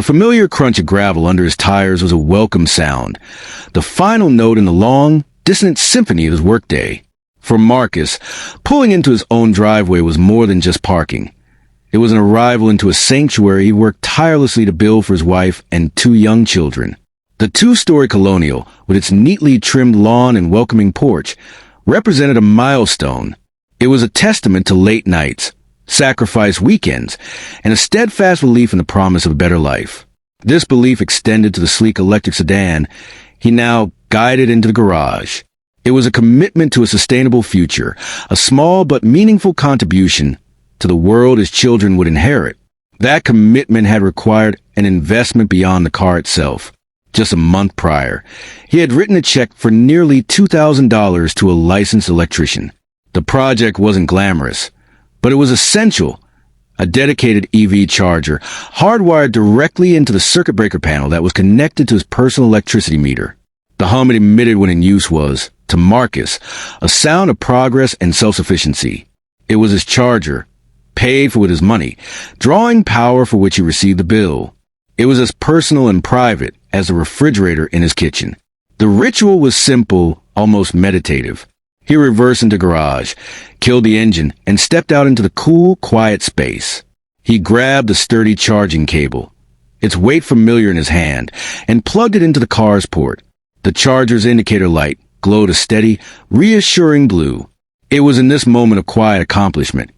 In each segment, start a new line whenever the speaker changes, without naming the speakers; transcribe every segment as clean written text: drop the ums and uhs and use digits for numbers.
The familiar crunch of gravel under his tires was a welcome sound, the final note in the long, dissonant symphony of his workday. For Marcus, pulling into his own driveway was more than just parking. It was an arrival into a sanctuary he worked tirelessly to build for his wife and 2 young children. The 2-story colonial, with its neatly trimmed lawn and welcoming porch, represented a milestone. It was a testament to late nights, sacrifice weekends, and a steadfast belief in the promise of a better life. This belief extended to the sleek electric sedan he now guided into the garage. It was a commitment to a sustainable future, a small but meaningful contribution to the world his children would inherit. That commitment had required an investment beyond the car itself. Just a month prior, he had written a check for nearly $2,000 to a licensed electrician. The project wasn't glamorous, but it was essential. A dedicated EV charger, hardwired directly into the circuit breaker panel that was connected to his personal electricity meter. The hum it emitted when in use was, to Marcus, a sound of progress and self-sufficiency. It was his charger, paid for with his money, drawing power for which he received the bill. It was as personal and private as the refrigerator in his kitchen. The ritual was simple, almost meditative. He reversed into garage, killed the engine, and stepped out into the cool, quiet space. He grabbed the sturdy charging cable, its weight familiar in his hand, and plugged it into the car's port. The charger's indicator light glowed a steady, reassuring blue. It was in this moment of quiet accomplishment,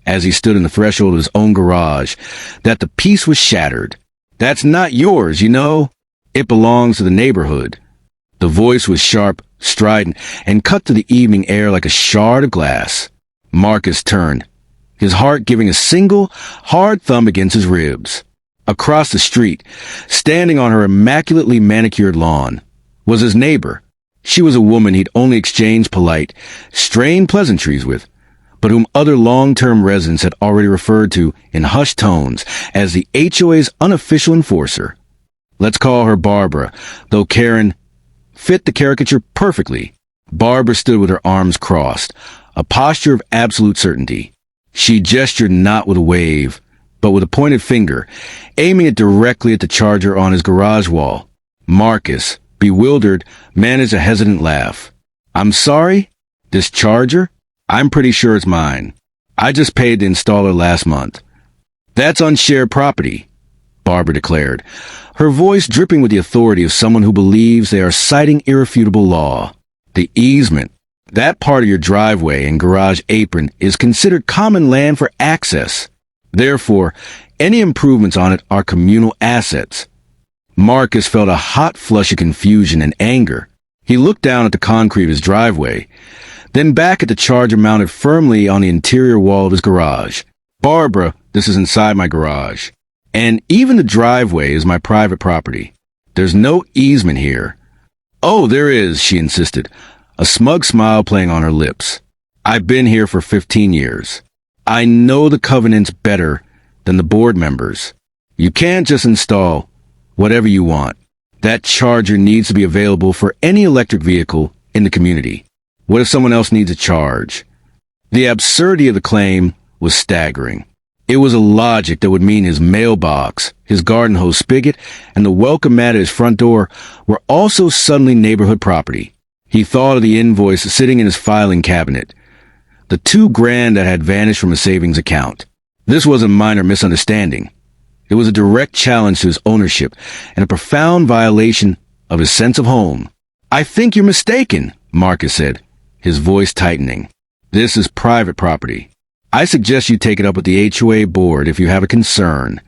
as he stood in the threshold of his own garage, that the peace was shattered. "That's not yours, you know. It belongs to the neighborhood." The voice was sharp, strident, and cut to the evening air like a shard of glass. Marcus turned, his heart giving a single, hard thump against his ribs. Across the street, standing on her immaculately manicured lawn, was his neighbor. She was a woman he'd only exchanged polite, strained pleasantries with, but whom other long-term residents had already referred to in hushed tones as the HOA's unofficial enforcer. Let's call her Barbara, though Karen fit the caricature perfectly. Barbara stood with her arms crossed, a posture of absolute certainty. She gestured not with a wave, but with a pointed finger, aiming it directly at the charger on his garage wall. Marcus, bewildered, managed a hesitant laugh. "I'm sorry? This charger? I'm pretty sure it's mine. I just paid the installer last month." "That's on shared property," Barbara declared, her voice dripping with the authority of someone who believes they are citing irrefutable law. "The easement, that part of your driveway and garage apron, is considered common land for access. Therefore, any improvements on it are communal assets." Marcus felt a hot flush of confusion and anger. He looked down at the concrete of his driveway, then back at the charger mounted firmly on the interior wall of his garage. "Barbara, this is inside my garage. And even the driveway is my private property. There's no easement here." "Oh, there is," she insisted, a smug smile playing on her lips. "I've been here for 15 years. I know the covenants better than the board members. You can't just install whatever you want. That charger needs to be available for any electric vehicle in the community. What if someone else needs a charge?" The absurdity of the claim was staggering. It was a logic that would mean his mailbox, his garden hose spigot, and the welcome mat at his front door were also suddenly neighborhood property. He thought of the invoice sitting in his filing cabinet, the $2,000 that had vanished from his savings account. This was a minor misunderstanding. It was a direct challenge to his ownership and a profound violation of his sense of home. "I think you're mistaken," Marcus said, his voice tightening. "This is private property. I suggest you take it up with the HOA board if you have a concern."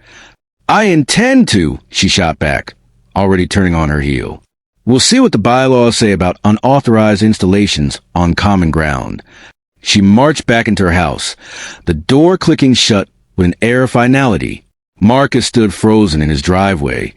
"I intend to," she shot back, already turning on her heel. "We'll see what the bylaws say about unauthorized installations on common ground." She marched back into her house, the door clicking shut with an air of finality. Marcus stood frozen in his driveway,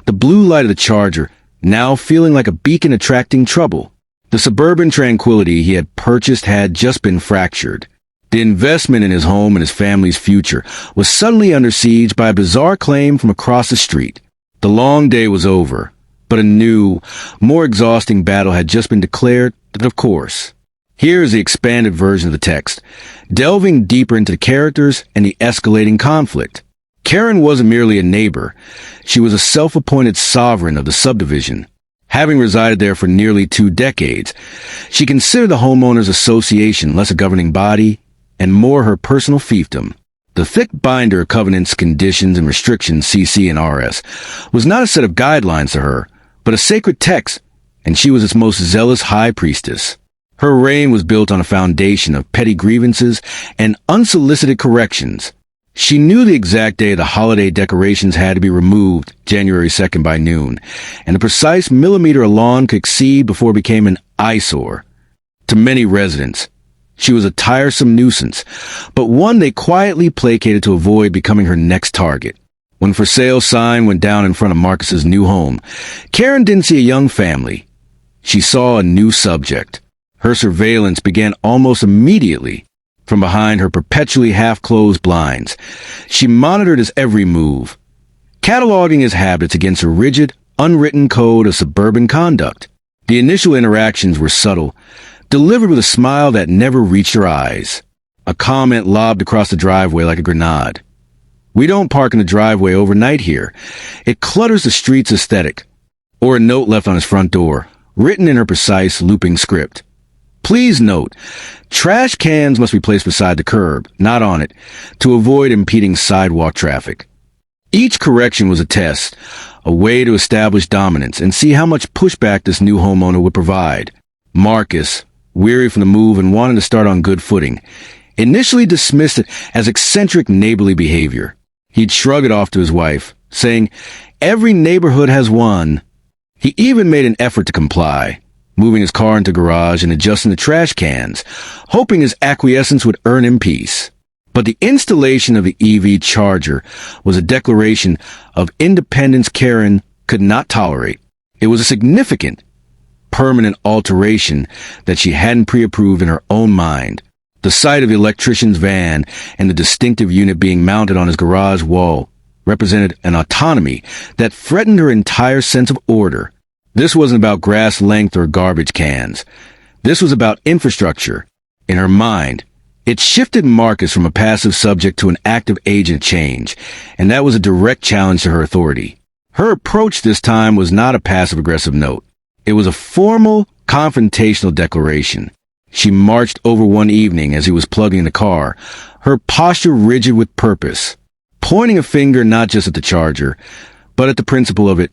the blue light of the charger now feeling like a beacon attracting trouble. The suburban tranquility he had purchased had just been fractured. The investment in his home and his family's future was suddenly under siege by a bizarre claim from across the street. The long day was over, but a new, more exhausting battle had just been declared, of course. Here is the expanded version of the text, delving deeper into the characters and the escalating conflict. Karen wasn't merely a neighbor. She was a self-appointed sovereign of the subdivision. Having resided there for nearly 2 decades, she considered the homeowners association less a governing body and more her personal fiefdom. The thick binder of covenants, conditions, and restrictions, CC and RS, was not a set of guidelines to her, but a sacred text, and she was its most zealous high priestess. Her reign was built on a foundation of petty grievances and unsolicited corrections. She knew the exact day the holiday decorations had to be removed, January 2nd by noon, and the precise millimeter a lawn could exceed before it became an eyesore. To many residents, she was a tiresome nuisance, but one they quietly placated to avoid becoming her next target. When for sale sign went down in front of Marcus's new home, Karen didn't see a young family. She saw a new subject. Her surveillance began almost immediately. From behind her perpetually half-closed blinds, she monitored his every move, cataloging his habits against a rigid, unwritten code of suburban conduct. The initial interactions were subtle, delivered with a smile that never reached her eyes. A comment lobbed across the driveway like a grenade. "We don't park in the driveway overnight here. It clutters the street's aesthetic." Or a note left on his front door, written in her precise, looping script. "Please note, trash cans must be placed beside the curb, not on it, to avoid impeding sidewalk traffic." Each correction was a test, a way to establish dominance and see how much pushback this new homeowner would provide. Marcus, weary from the move and wanting to start on good footing, initially dismissed it as eccentric neighborly behavior. He'd shrug it off to his wife, saying, "Every neighborhood has one." He even made an effort to comply, moving his car into garage and adjusting the trash cans, hoping his acquiescence would earn him peace. But the installation of the EV charger was a declaration of independence Karen could not tolerate. It was a significant, permanent alteration that she hadn't pre-approved in her own mind. The sight of the electrician's van and the distinctive unit being mounted on his garage wall represented an autonomy that threatened her entire sense of order. This wasn't about grass length or garbage cans. This was about infrastructure. In her mind, it shifted Marcus from a passive subject to an active agent change, and that was a direct challenge to her authority. Her approach this time was not a passive-aggressive note. It was a formal, confrontational declaration. She marched over one evening as he was plugging the car, her posture rigid with purpose, pointing a finger not just at the charger, but at the principle of it.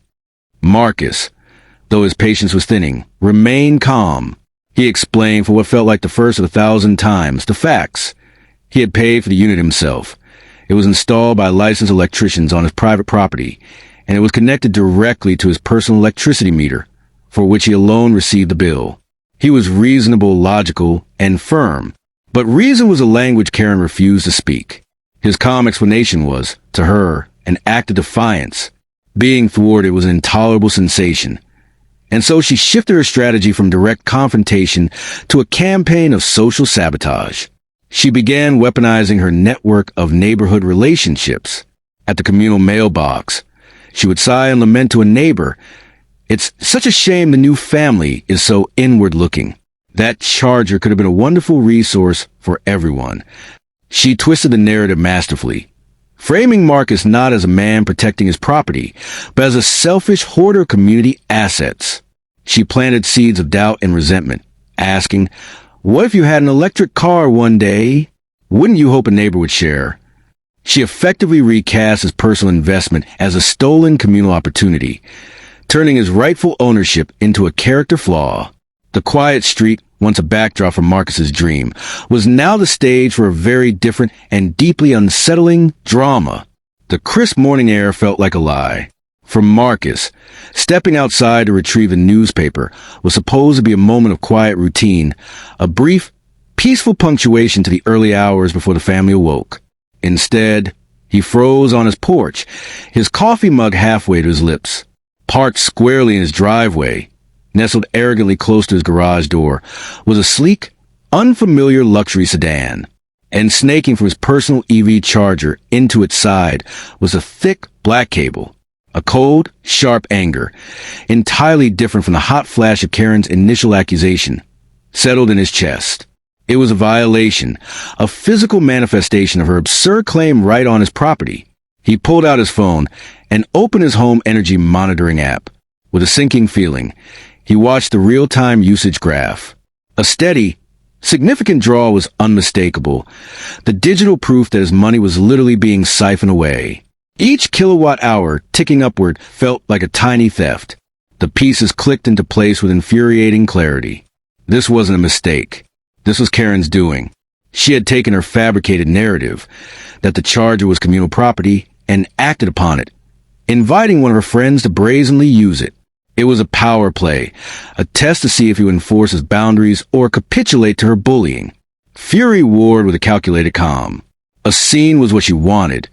Marcus, though his patience was thinning, remained calm. He explained for what felt like the first of 1,000 times the facts. He had paid for the unit himself. It was installed by licensed electricians on his private property, and it was connected directly to his personal electricity meter, for which he alone received the bill. He was reasonable, logical, and firm, but reason was a language Karen refused to speak. His calm explanation was, to her, an act of defiance. Being thwarted was an intolerable sensation. And so she shifted her strategy from direct confrontation to a campaign of social sabotage. She began weaponizing her network of neighborhood relationships. At the communal mailbox, she would sigh and lament to a neighbor, "It's such a shame the new family is so inward-looking. That charger could have been a wonderful resource for everyone." She twisted the narrative masterfully, framing Marcus not as a man protecting his property, but as a selfish hoarder of community assets. She planted seeds of doubt and resentment, asking, "What if you had an electric car one day? Wouldn't you hope a neighbor would share?" She effectively recast his personal investment as a stolen communal opportunity, turning his rightful ownership into a character flaw. The quiet street, once a backdrop for Marcus's dream, was now the stage for a very different and deeply unsettling drama. The crisp morning air felt like a lie. For Marcus, stepping outside to retrieve a newspaper was supposed to be a moment of quiet routine, a brief, peaceful punctuation to the early hours before the family awoke. Instead, he froze on his porch, his coffee mug halfway to his lips. Parked squarely in his driveway, nestled arrogantly close to his garage door, was a sleek, unfamiliar luxury sedan. And snaking from his personal EV charger into its side was a thick black cable. A cold, sharp anger, entirely different from the hot flash of Karen's initial accusation, settled in his chest. It was a violation, a physical manifestation of her absurd claim right on his property. He pulled out his phone and opened his home energy monitoring app. With a sinking feeling, he watched the real-time usage graph. A steady, significant draw was unmistakable, the digital proof that his money was literally being siphoned away. Each kilowatt hour ticking upward felt like a tiny theft. The pieces clicked into place with infuriating clarity. This wasn't a mistake. This was Karen's doing. She had taken her fabricated narrative that the charger was communal property and acted upon it, inviting one of her friends to brazenly use it. It was a power play, a test to see if he would enforce his boundaries or capitulate to her bullying. Fury warred with a calculated calm. A scene was what she wanted.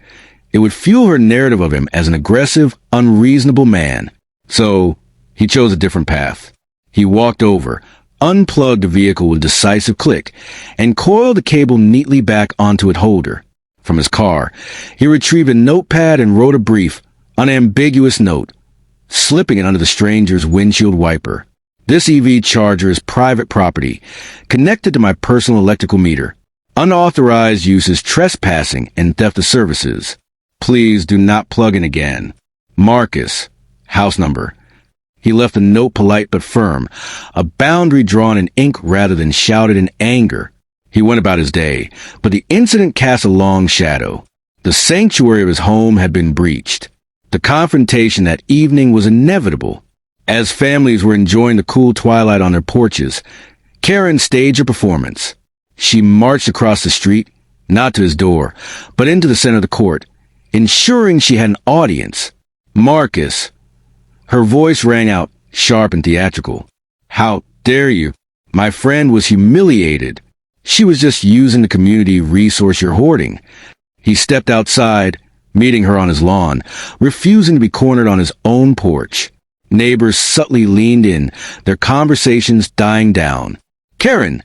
It would fuel her narrative of him as an aggressive, unreasonable man. So, he chose a different path. He walked over, unplugged the vehicle with a decisive click, and coiled the cable neatly back onto its holder. From his car, he retrieved a notepad and wrote a brief, unambiguous note, slipping it under the stranger's windshield wiper. This EV charger is private property, connected to my personal electrical meter. Unauthorized use is trespassing and theft of services. Please do not plug in again. Marcus. House number. He left a note polite but firm, a boundary drawn in ink rather than shouted in anger. He went about his day, but the incident cast a long shadow. The sanctuary of his home had been breached. The confrontation that evening was inevitable. As families were enjoying the cool twilight on their porches, Karen staged her performance. She marched across the street, not to his door, but into the center of the court, ensuring she had an audience. Marcus. Her voice rang out, sharp and theatrical. How dare you? My friend was humiliated. She was just using the community resource you're hoarding. He stepped outside, meeting her on his lawn, refusing to be cornered on his own porch. Neighbors subtly leaned in, their conversations dying down. Karen,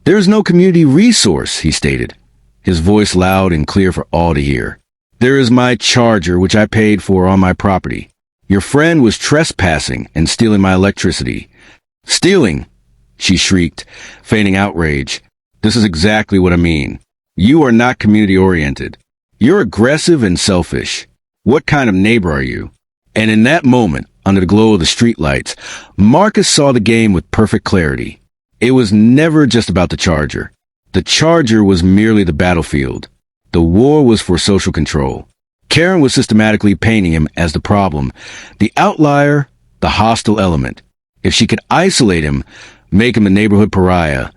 there is no community resource, he stated, his voice loud and clear for all to hear. There is my charger, which I paid for on my property. Your friend was trespassing and stealing my electricity. Stealing, she shrieked, feigning outrage. This is exactly what I mean. You are not community-oriented. You're aggressive and selfish. What kind of neighbor are you? And in that moment, under the glow of the streetlights, Marcus saw the game with perfect clarity. It was never just about the charger. The charger was merely the battlefield. The war was for social control. Karen was systematically painting him as the problem, the outlier, the hostile element. If she could isolate him, make him a neighborhood pariah,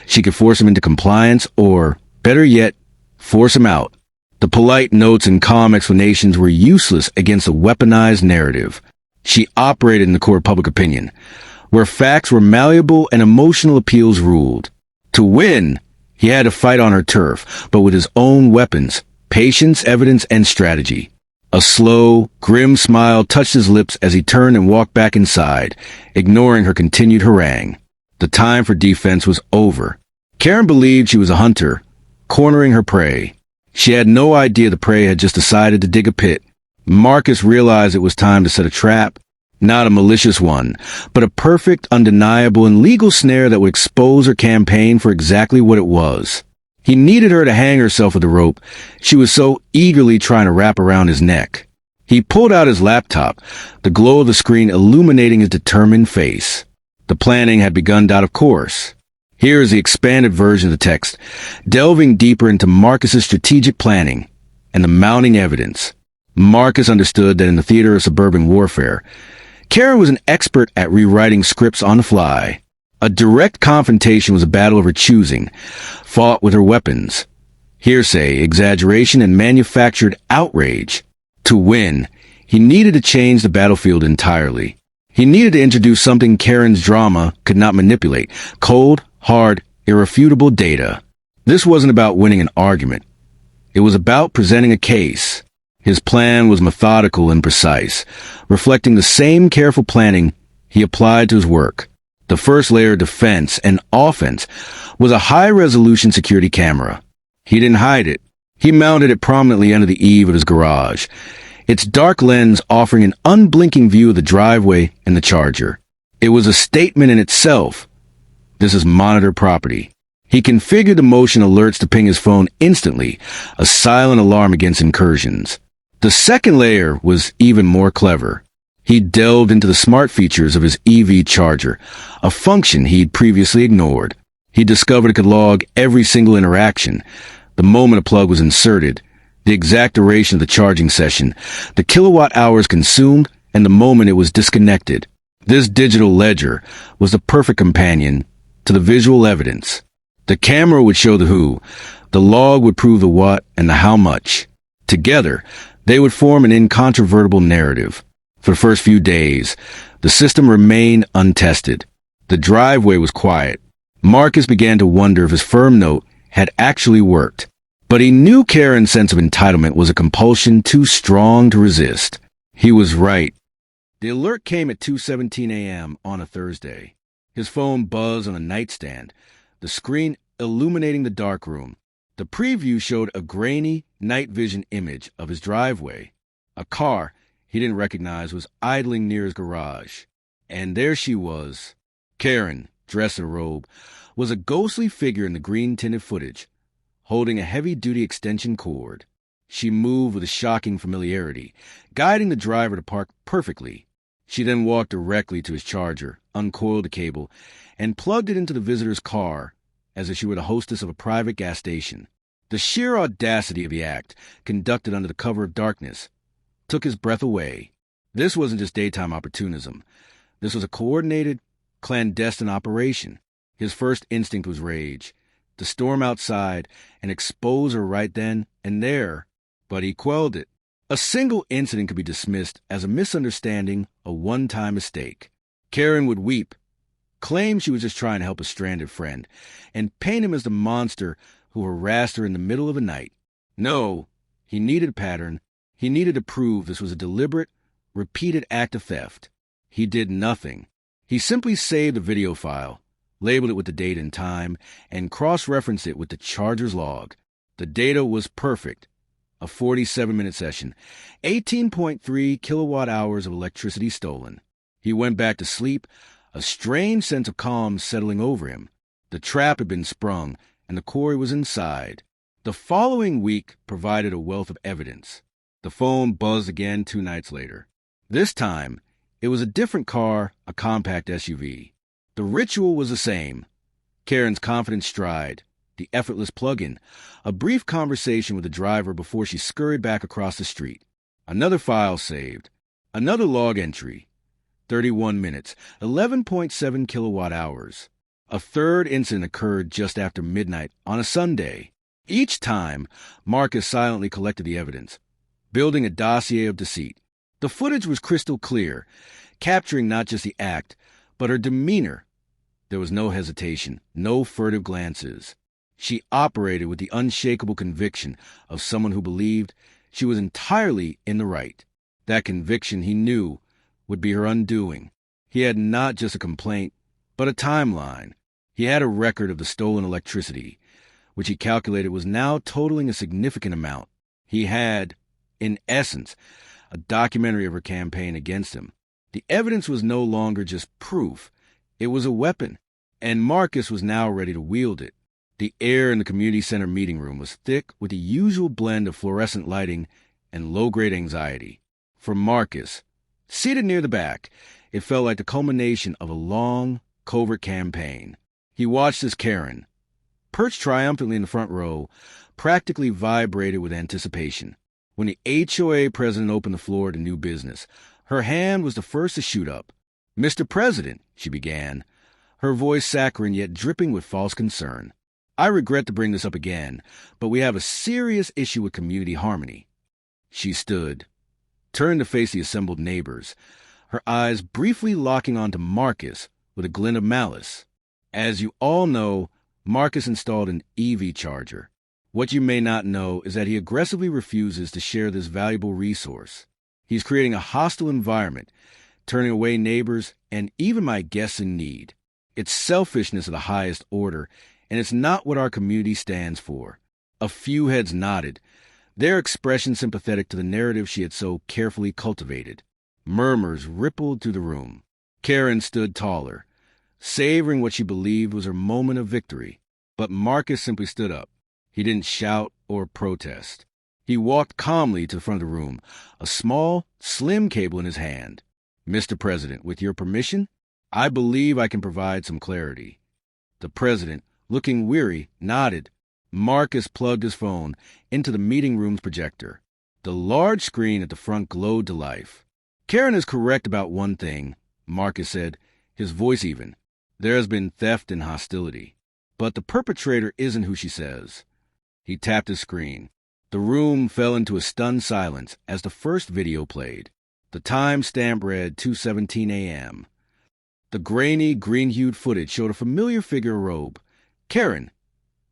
she could force him into compliance or, better yet, force him out. The polite notes and calm explanations were useless against a weaponized narrative. She operated in the court of public opinion, where facts were malleable and emotional appeals ruled. To win, he had to fight on her turf, but with his own weapons, patience, evidence, and strategy. A slow, grim smile touched his lips as he turned and walked back inside, ignoring her continued harangue. The time for defense was over. Karen believed she was a hunter, cornering her prey. She had no idea the prey had just decided to dig a pit. Marcus realized it was time to set a trap, not a malicious one, but a perfect, undeniable, and legal snare that would expose her campaign for exactly what it was. He needed her to hang herself with the rope she was so eagerly trying to wrap around his neck. He pulled out his laptop, the glow of the screen illuminating his determined face. The planning had begun out of course. Here is the expanded version of the text, delving deeper into Marcus's strategic planning and the mounting evidence. Marcus understood that in the theater of suburban warfare, Karen was an expert at rewriting scripts on the fly. A direct confrontation was a battle of her choosing, fought with her weapons. Hearsay, exaggeration, and manufactured outrage. To win, he needed to change the battlefield entirely. He needed to introduce something Karen's drama could not manipulate. Cold, hard, irrefutable data. This wasn't about winning an argument. It was about presenting a case. His plan was methodical and precise, reflecting the same careful planning he applied to his work. The first layer of defense and offense was a high-resolution security camera. He didn't hide it. He mounted it prominently under the eave of his garage, its dark lens offering an unblinking view of the driveway and the charger. It was a statement in itself. This is monitored property. He configured the motion alerts to ping his phone instantly, a silent alarm against incursions. The second layer was even more clever. He delved into the smart features of his EV charger, a function he'd previously ignored. He discovered it could log every single interaction, the moment a plug was inserted, the exact duration of the charging session, the kilowatt hours consumed, and the moment it was disconnected. This digital ledger was the perfect companion to the visual evidence. The camera would show the who, the log would prove the what and the how much. Together, they would form an incontrovertible narrative. For the first few days, the system remained untested. The driveway was quiet. Marcus began to wonder if his firm note had actually worked. But he knew Karen's sense of entitlement was a compulsion too strong to resist. He was right. The alert came at 2:17 a.m. on a Thursday. His phone buzzed on a nightstand, the screen illuminating the dark room. The preview showed a grainy, night vision image of his driveway. A car he didn't recognize was idling near his garage. And there she was. Karen, dressed in a robe, was a ghostly figure in the green-tinted footage, holding a heavy-duty extension cord. She moved with a shocking familiarity, guiding the driver to park perfectly. She then walked directly to his charger, uncoiled the cable, and plugged it into the visitor's car, as if she were the hostess of a private gas station. The sheer audacity of the act, conducted under the cover of darkness, took his breath away. This wasn't just daytime opportunism. This was a coordinated, clandestine operation. His first instinct was rage, to storm outside and expose her right then and there, but he quelled it. A single incident could be dismissed as a misunderstanding, a one-time mistake. Karen would weep, claim she was just trying to help a stranded friend, and paint him as the monster who harassed her in the middle of the night. No, he needed a pattern. He needed to prove this was a deliberate, repeated act of theft. He did nothing. He simply saved the video file, labeled it with the date and time, and cross-referenced it with the charger's log. The data was perfect. A 47-minute session, 18.3 kilowatt hours of electricity stolen. He went back to sleep, a strange sense of calm settling over him. The trap had been sprung, and the quarry was inside. The following week provided a wealth of evidence. The phone buzzed again 2 nights later. This time, it was a different car, a compact SUV. The ritual was the same. Karen's confident stride, the effortless plug-in, a brief conversation with the driver before she scurried back across the street. Another file saved. Another log entry. 31 minutes, 11.7 kilowatt hours. A third incident occurred just after midnight on a Sunday. Each time, Marcus silently collected the evidence, building a dossier of deceit. The footage was crystal clear, capturing not just the act, but her demeanor. There was no hesitation, no furtive glances. She operated with the unshakable conviction of someone who believed she was entirely in the right. That conviction, he knew, would be her undoing. He had not just a complaint, but a timeline. He had a record of the stolen electricity, which he calculated was now totaling a significant amount. He had, in essence, a documentary of her campaign against him. The evidence was no longer just proof. It was a weapon, and Marcus was now ready to wield it. The air in the community center meeting room was thick with the usual blend of fluorescent lighting and low-grade anxiety. For Marcus, seated near the back, it felt like the culmination of a long, covert campaign. He watched as Karen, perched triumphantly in the front row, practically vibrated with anticipation. When the HOA president opened the floor to new business, her hand was the first to shoot up. "Mr. President," she began, her voice saccharine yet dripping with false concern. "I regret to bring this up again, but we have a serious issue with community harmony." She stood, turned to face the assembled neighbors, her eyes briefly locking onto Marcus with a glint of malice. As you all know, Marcus installed an EV charger. What you may not know is that he aggressively refuses to share this valuable resource. He's creating a hostile environment, turning away neighbors and even my guests in need. It's selfishness of the highest order, and it's not what our community stands for. A few heads nodded, their expression sympathetic to the narrative she had so carefully cultivated. Murmurs rippled through the room. Karen stood taller, savoring what she believed was her moment of victory. But Marcus simply stood up. He didn't shout or protest. He walked calmly to the front of the room, a small, slim cable in his hand. "Mr. President, with your permission, I believe I can provide some clarity." The president, looking weary, nodded. Marcus plugged his phone into the meeting room's projector. The large screen at the front glowed to life. "Karen is correct about one thing," Marcus said, his voice even. "There has been theft and hostility. But the perpetrator isn't who she says." He tapped his screen. The room fell into a stunned silence as the first video played. The timestamp read 2:17 a.m. The grainy, green-hued footage showed a familiar figure in a robe, Karen,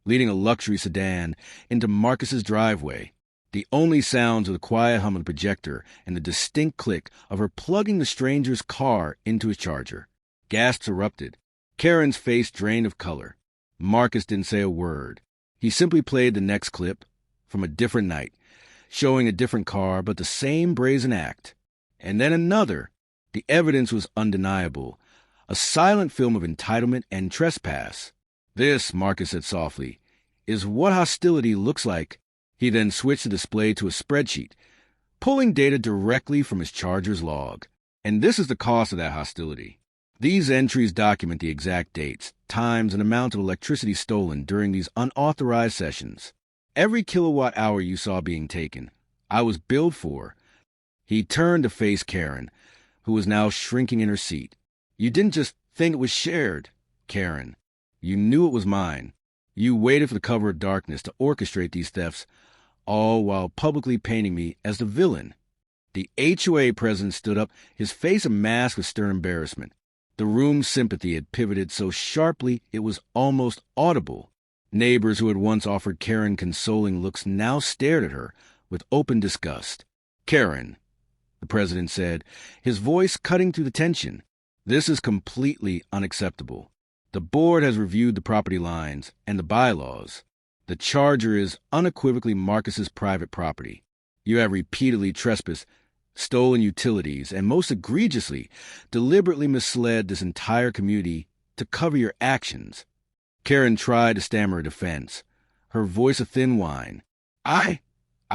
leading a luxury sedan into Marcus's driveway. The only sounds were the quiet hum of the projector and the distinct click of her plugging the stranger's car into his charger. Gasps erupted. Karen's face drained of color. Marcus didn't say a word. He simply played the next clip from a different night, showing a different car but the same brazen act. And then another. The evidence was undeniable. A silent film of entitlement and trespass. "This," Marcus said softly, "is what hostility looks like." He then switched the display to a spreadsheet, pulling data directly from his charger's log. "And this is the cost of that hostility. These entries document the exact dates, times, and amount of electricity stolen during these unauthorized sessions. Every kilowatt hour you saw being taken, I was billed for." He turned to face Karen, who was now shrinking in her seat. "You didn't just think it was shared, Karen. You knew it was mine. You waited for the cover of darkness to orchestrate these thefts, all while publicly painting me as the villain." The HOA president stood up, his face a mask of stern embarrassment. The room's sympathy had pivoted so sharply it was almost audible. Neighbors who had once offered Karen consoling looks now stared at her with open disgust. "Karen," the president said, his voice cutting through the tension, "this is completely unacceptable. The board has reviewed the property lines and the bylaws. The charger is unequivocally Marcus's private property. You have repeatedly trespassed, stolen utilities, and most egregiously, deliberately misled this entire community to cover your actions." Karen tried to stammer a defense, her voice a thin whine. I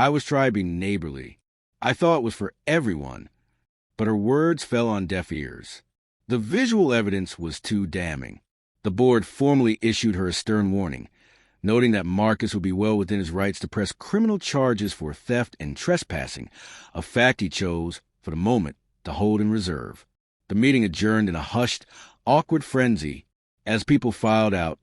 was trying to be neighborly. I thought it was for everyone." But her words fell on deaf ears. The visual evidence was too damning. The board formally issued her a stern warning, noting that Marcus would be well within his rights to press criminal charges for theft and trespassing, a fact he chose, for the moment, to hold in reserve. The meeting adjourned in a hushed, awkward frenzy. As people filed out,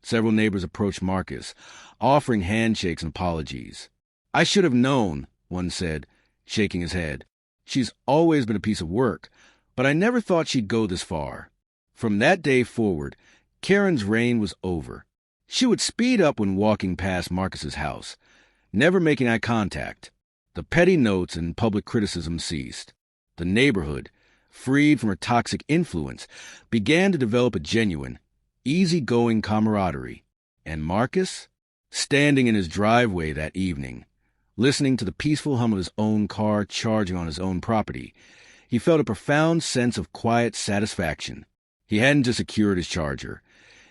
several neighbors approached Marcus, offering handshakes and apologies. "I should have known," one said, shaking his head. "She's always been a piece of work, but I never thought she'd go this far." From that day forward, Karen's reign was over. She would speed up when walking past Marcus's house, never making eye contact. The petty notes and public criticism ceased. The neighborhood, freed from her toxic influence, began to develop a genuine, easygoing camaraderie. And Marcus, standing in his driveway that evening, listening to the peaceful hum of his own car charging on his own property, he felt a profound sense of quiet satisfaction. He hadn't just secured his charger.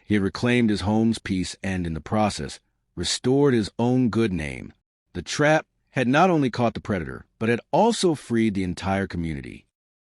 He had reclaimed his home's peace and, in the process, restored his own good name. The trap had not only caught the predator, but had also freed the entire community.